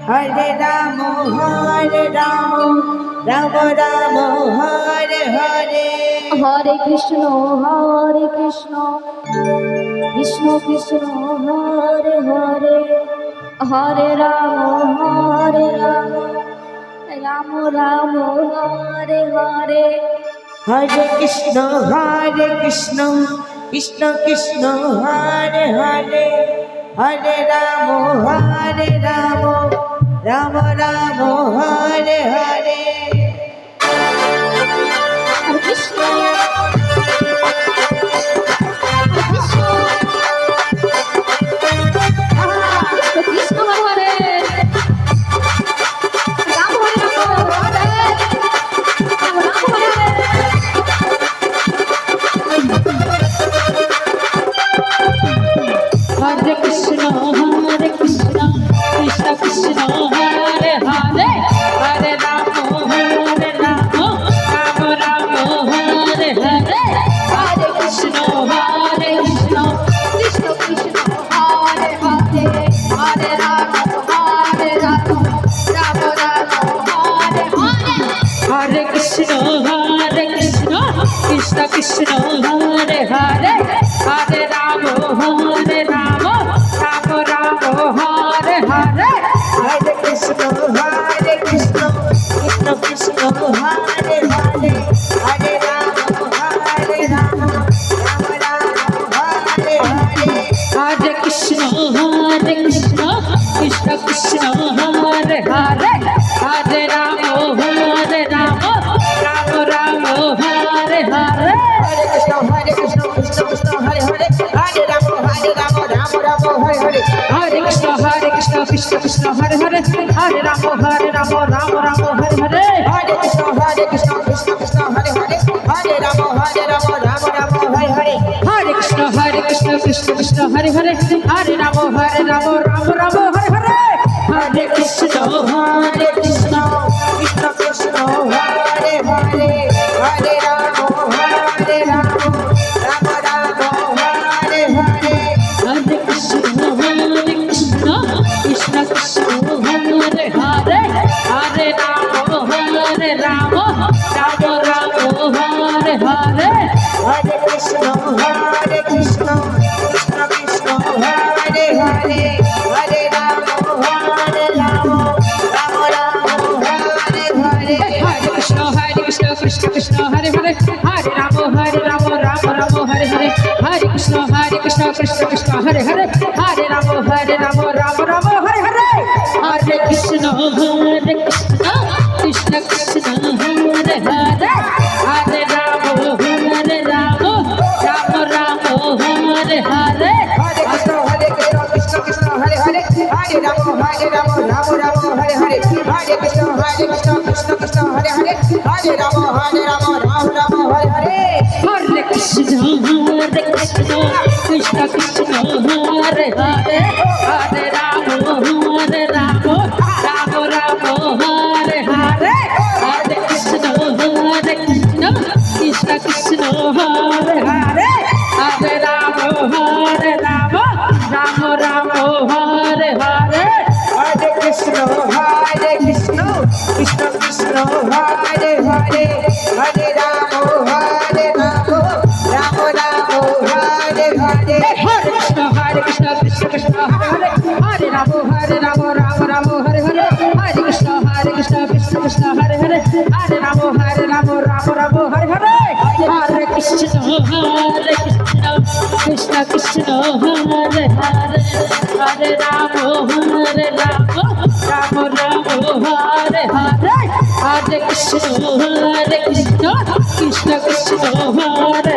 Hare Ram Ram Ram Hare Hare. Hare Krishna Krishna Krishna Hare Hare, Hare Ram Ram Ram Hare Hare. Hare Krishna Krishna Krishna Hare Hare, Hare Ram Ram Ram Hare Hare. Hare Krishna Krishna Hare Hare, Ram Hare Ram Hare Ram Ram Hare Hare. Hare Krishna Krishna Krishna Hare Hare, Hare Ram Ram Ram Hare Hare. Hare Krishna Krishna Krishna Krishna Hare Hare, Hare Ram Ram Ram Hare Hare. Hare Krishna Krishna Krishna Hare Hare, Hare Ram Ram Ram Ram Hare Hare. Hare Krishna Krishna Krishna Hare Hare, Hare Ram Ram Hare Hare. Hare Krishna Krishna Krishna Hare Hare, Hare Ram Ram Ram Hare Hare. Hare Krishna Krishna Krishna Hare Hare, Hare Ram Ram Hare Hare. Hare Krishna Krishna Krishna Hare Hare, Hare Ram Ram Hare Hare. Hare Krishna Krishna Krishna Hare Hare, Hare Ram Ram Hare Hare. Hare Krishna Krishna Krishna Hare Hare, Hare Ram Ram Hare Hare. Hare Krishna Krishna Krishna Hare Hare, Hare Ram Ram Hare Hare. Hare Krishna Krishna Krishna Hare Hare, Hare Ram Ram Hare Hare. Hare Krishna Krishna Krishna Hare Hare, Hare Ram Hare Hare. Hare Krishna Krishna Krishna Hare Hare, Hare Ram Ram Hare Hare. Hare Krishna Krishna Krishna Hare Hare, Hare Ram Ram Hare Hare. Hare Krishna Krishna Krishna Hare Hare, Hare Ram Ram Hare Hare. Hare Krishna Krishna Krishna Hare Hare, Hare Ram Ram Hare Hare. Hare Krishna Krishna Krishna Hare Hare, Hare Ram Ram Hare Hare. Hare Krishna Krishna Krishna Hare Hare, Hare Ram Ram Hare Hare. Hare Krishna Krishna Krishna Hare Hare, Hare Ram Ram Hare Hare. Hare Krishna Krishna Krishna Hare Hare, Hare Ram Ram Hare Hare. Hare Krishna Krishna Krishna Hare Hare, Hare Ram Ram Hare Hare. Hare Krishna Krishna Krishna Hare Hare, Hare Ram Ram Hare Hare. Hare Krishna Krishna Krishna Hare Hare, Hare Ram Ram Hare Hare. Hare Krishna Krishna Krishna Hare